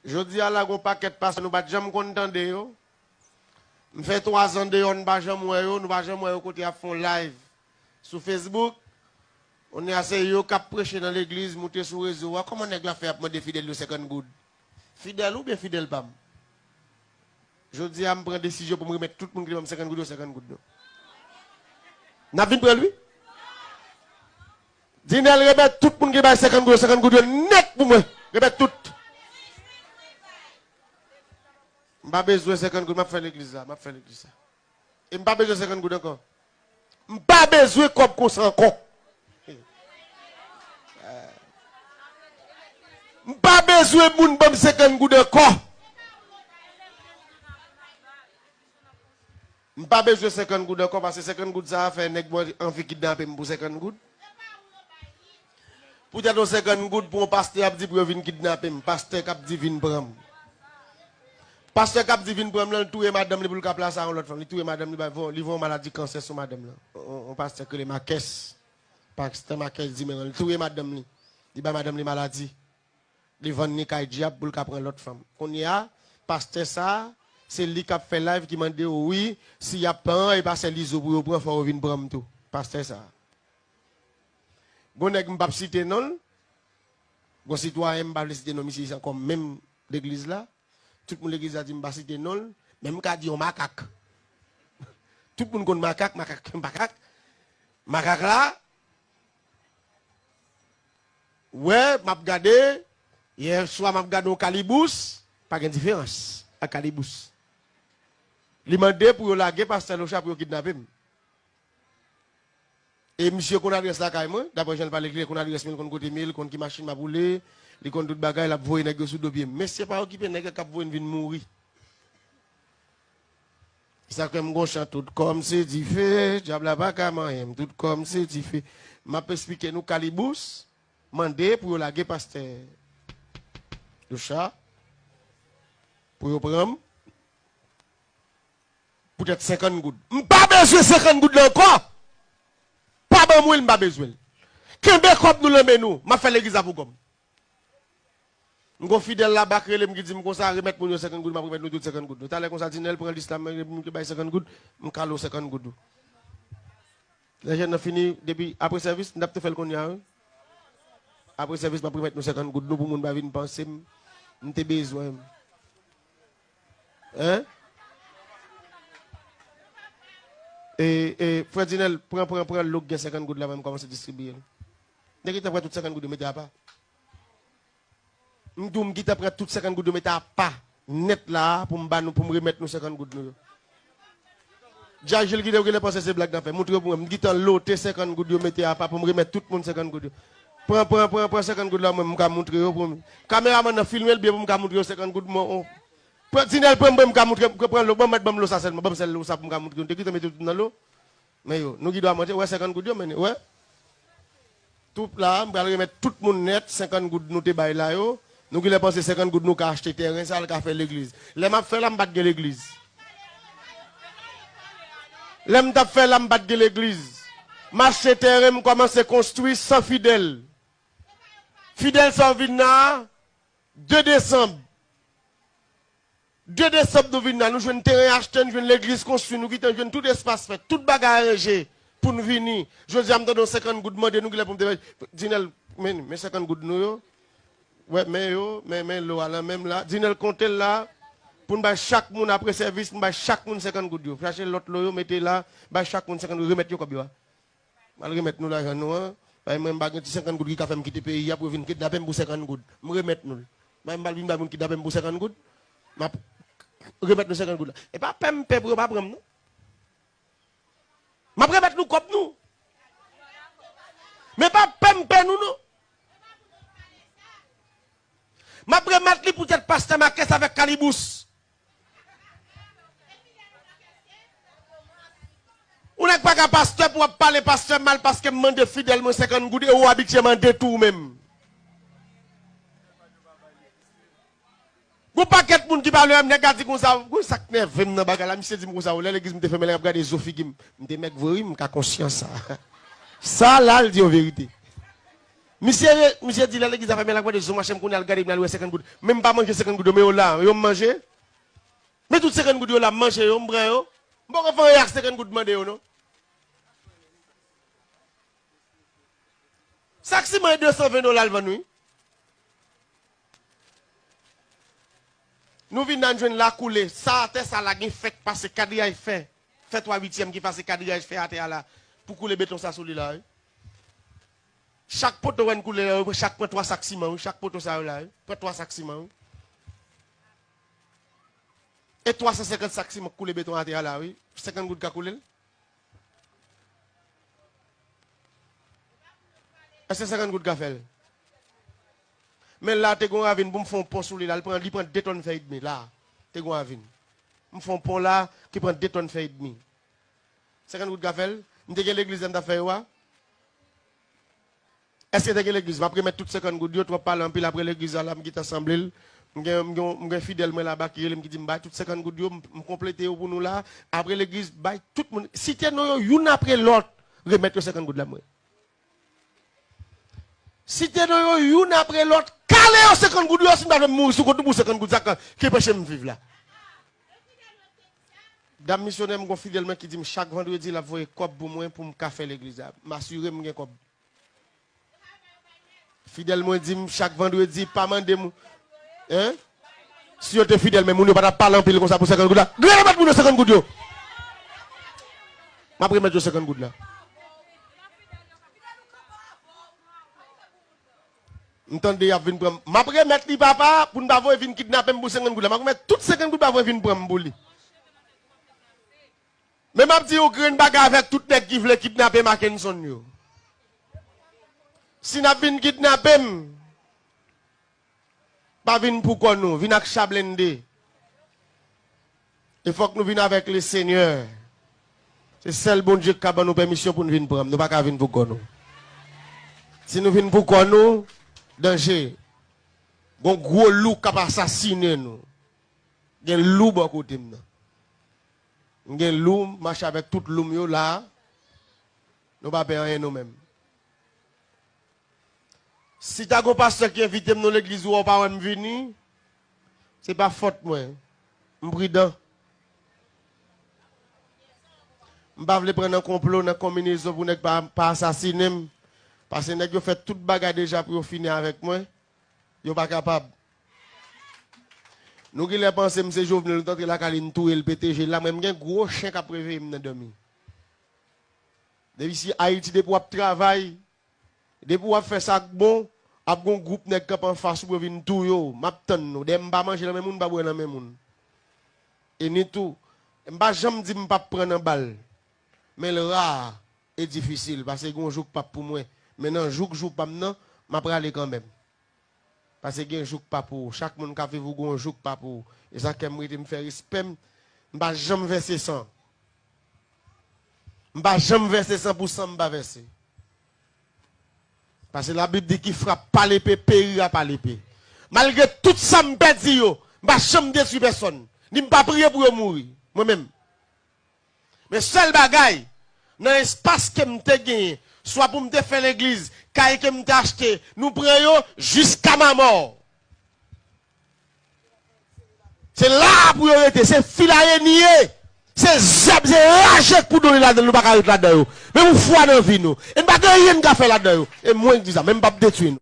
Je dis à la gon paquet parce que nous pas jamais content de yo. Me fait 3 ans de yo nous pas jamais yo, nous pas jamais yo côté à fond live sur Facebook. On est assez yo cap prêcher dans l'église, monter sur réseau. Comment nèg la fait pour demander fidèle de 50 good? Fidèle ou bien fidèle pas? Je dis à me prendre décision pour me remettre tout le monde qui va me 50 good ou 50 good. N'a vinn pour lui? Dinel remet tout le monde qui va 50 good net pour moi. Remet tout. Je pas besoin de 50 good, je faire l'église là, je faire l'église là. Et je pas besoin de 50 good encore. Je pas besoin comme ça encore. Je pas besoin de moun bam 50 good encore. Je pas besoin de 50 good encore parce que 50 good ça a fait nèg envie kidnapper pour 50 good. Pour dire 50 good pour un pasteur a dit pour venir kidnapper, pasteur cap dit vinn prendre. Pasteur cap dit vinn prendre tout et madame pour le cap place à l'autre femme, tout et madame ils vont maladie cancer sur madame là. On pasteur que les ma caisse. Pasteur ma caisse dit mais tout et madame li. Dit ba madame li maladie. Li vend ni kay diable pour le cap prendre l'autre femme. On y a pasteur ça, c'est lui qui a fait live qui m'a dit oui, s'il y a pas et passer l'iso pour prendre faut venir prendre tout. Pasteur ça. Bon nèg m'pa citer non. Bon citoyen m'pa citer non ici comme même l'église là. Tout le monde l'église a dit m'pa citer non, même ka dit on macaque. Tout le monde connaît macaque. Macaque là. Ouais, m'a regardé hier soir m'a regardé au Calibous, pas de différence à Calibous. Li mandé pour laguer pasteur le chat pour kidnapper. Et monsieur qu'on adresse la caille moi, d'après je parle l'église qu'on adresse 1000 qu'on côté 1000 qu'on qui machine m'a boulé, li kon tout bagaille la voyer nèg sous deux pieds. Mais c'est pas occupé nèg cap voyer vinn mourir. Ça comme gon chant tout comme c'est dit fait, diable pas comment tout comme c'est dit fait. M'a expliquer nous Calibous, mandé pour laguer pasteur le chat pour prendre peut-être 50 gouttes. Pas besoin 50 gouttes encore. Pas bon moi pas besoin. Kembe kop nous le nous, m'a fait l'église pour comme. M'gon fidèle là-bas créé me dit comme ça remettre pour 50 gouttes, m'a remettre nous tout 50 gouttes. Tout à l'heure comme ça Dinel prend l'islam me bail 50 gouttes, m'calo 50 gouttes. Les jeunes ont fini depuis après service, n'a pas fait le qu'on y a. Après service m'a remettre nous 50 gouttes nous pour moun pas venir penser m'te besoin. Hein? Et frère Dinel, prends l'eau 50 gouttes là même commence à distribuer. Dès que tu as tout 50 gouttes de mettre à pas. M'doum qui t'a pris tout 50 gouttes de mettre à pas net là pour me remettre nous 50 gouttes nous. Déjà je qui devrait penser ces blagues d'affaires. Montre pour moi qui t'a l'eau 50 gouttes de mettre à pas pour me remettre tout le monde 50 gouttes. Prends 50 gouttes là moi me montrer pour moi. Caméraman a filmé bien pour me montrer 50 gouttes moi. Dinel prend me montrer prend l'eau mettre bam l'eau ça seulement bam celle l'eau ça pour me montrer. Tu qui mettre tout dans l'eau. Mais yo, nous qui doit monter ouais 50 gouttes mais ouais. Tout là, on va remettre tout le monde net 50 gouttes nous te bail là yo. Nous qui les penser 50 gouttes nous qu'a acheter terrain ça qu'a fait l'église. Les m'a fait la m'battre l'église. Les m'a fait la m'battre l'église. Marché terrain commence à construire sans fidèle. Fidèle sans vina 2 décembre. 2 décembre nous venons, nous jouons terrain acheté, nous jouons l'église construite, nous quittons tout espace fait, tout bagarre arrangé pour nous venir. Je dis à me donner 50 gouttes de nous qui les pour me Dinel mais 50 gouttes nous yo. Ouais mais l'eau là même là, Dinel compter là pour nous chaque monde après service, nous chaque monde 50 gouttes yo. Chercher l'autre l'eau mettez là, chaque monde 50 gouttes remettre yo comme yo. Mal remettre nous là nous hein. Même pas 50 gouttes qui a fait me quitter pays pour venir kidnapper pour 50 gouttes. Me remettre nous. Même pas venir kidnapper pour 50 gouttes. Remettre nous 50 gouttes. Et pas pempe pour pas prendre nous. M'a remettre nous comme nous. Mais pas pempe nous non. M'a remettre lui pour être pasteur ma caisse avec Calibous. On n'est pas qu'un pasteur pour parler pasteur mal parce que me demande fidèlement 50 gouttes et ou habituellement tout même. Vous pas qu'être moun qui parle même négatif comme ça, vous ça nerve dans bagala, monsieur dit comme ça, l'église me fait me regarder Sophie qui me mec vrai, me conscience ça. Ça là il dit en vérité. Monsieur dit là, l'église a fait la quoi de son machin qu'on a regardé, il a 50 gouttes. Même pas manger 50 gouttes, mais là, ils manger. Mais toutes 50 gouttes là, manger, ils m'brun yo. Bon, on fait 50 gouttes demandé non. Ça c'est moins $220 le nuit. Nous venons de la couler. Ça, c'est ça la fait parce que Kadria fait. Fait 3/8e qui passe Kadria fait à terre là. Pour couler béton ça sous là. Chaque poteau va couler, chaque point 3 sacs ciment, chaque poteau ça là. Prend 3 sacs ciment. Et 350 sacs ciment couler béton à terre là, oui. 50 gouttes à couler. Est-ce que 50 gouttes à faire? Mais là, tu as un pour me faire un pont sur lui, là, il prend 2 tonnes de demi. Là, tu as un me fait un pont là, qui prend 2 tonnes de demi. 50 gouttes de faire, je suis l'église de faire. Est-ce que tu as l'église? Je vais mettre toutes 50 gouttes, je vais parler un peu après l'église, là, je vais t'assembler. Je suis fidèle là-bas qui dit, toutes 50 gouttes, je vais compléter pour nous là. Après l'église, tout le monde. Si tu es une après l'autre, remettre 50 gouttes là. Si tu es une après l'autre, calé 50 gouttes, si tu as mourir sur le 50 gouttes, qui est prêché me vivre là. Dame missionnaire, je suis fidèlement qui dit chaque vendredi, la voie cop pour moi pour me café l'église. M'assurer que je cop. Fidèlement dit chaque vendredi, pas mandé. Hein? Si tu es fidèle, mais je ne vais pas parler en pile comme ça pour 50 gouttes là. Remettre pour 50 gouttes. Je vais remettre 50 gouttes là. M'entendez, il vient prendre. Je vais remettre les papa pour ne pas venir kidnapper pour 50 gouttes là. Je vais remettre toutes 50 gouttes pour venir prendre pour lui. Mais je dis au grain bagarre avec tout les qui veulent kidnapper Mackinson yo. Si n'a vinn kidnapper, pas vinn pour quoi nous, vinn avec Chablende. Il faut que nous venions avec le Seigneur. C'est seul bon Dieu qui a nous permission pour nous venir prendre. Nous pas venir pour quoi nous. Si nous venons pour quoi nous, danger. Un gros loup qui a assassiné nous. Il y a un loup à côté de nous. Il y a un loup, marche avec tout le loup là. Nous ne pouvons pas rien nous-mêmes. Si tu as un pasteur qui invite nous à l'église ou pas venir, ce n'est pas faute moi. Je suis prudent. Je ne vais pas prendre un complot dans la combinaison pour ne pas assassiner. Parce que vous fait toute bagarre déjà pour finir avec moi. Vous pas capable. Nous qui les pensons, M. Jovenel, nous la caline tout et le PTG. Là, même un gros chien qui a prévu me dormir. Depuis ici, Haïti, depuis pour travail, depuis pour faire ça bon, a un groupe qui est en face pour venir tout yo. M'attend nous, dem pas manger dans même monde, pas boire dans même monde. Et ni tout. M'pas jamais dit m'pas prendre un balle. Mais le rare est difficile parce que on joue pas pour moi. Maintenant joue pas maintenant, m'a aller quand même. Parce que un joue pas pour chaque monde qui fait vous on joue pas pour. Et ça qui me faire respect, m'pas jamais verser 100. M'pas jamais verser 100% m'pas verser. Parce que la Bible dit qu'il frappe pas l'épée, périra pas l'épée. Malgré tout ça m'pas dit yo, m'pas jamais détruire personne. Ni m'pas prier pour mourir moi-même. Mais seul bagaille dans l'espace que m'te gagné, soit pour me faire l'église, caille que m'te acheté, nous prenons jusqu'à ma mort. C'est là pour y arrêter, c'est filaire nié. C'est zab, c'est rage pour donner là-dedans, nous pas là-dedans. Mais vous foi dans la vie nous. Et pas rien qu'à faire là-dedans. Et moi je dis ça, même pas détruire nous.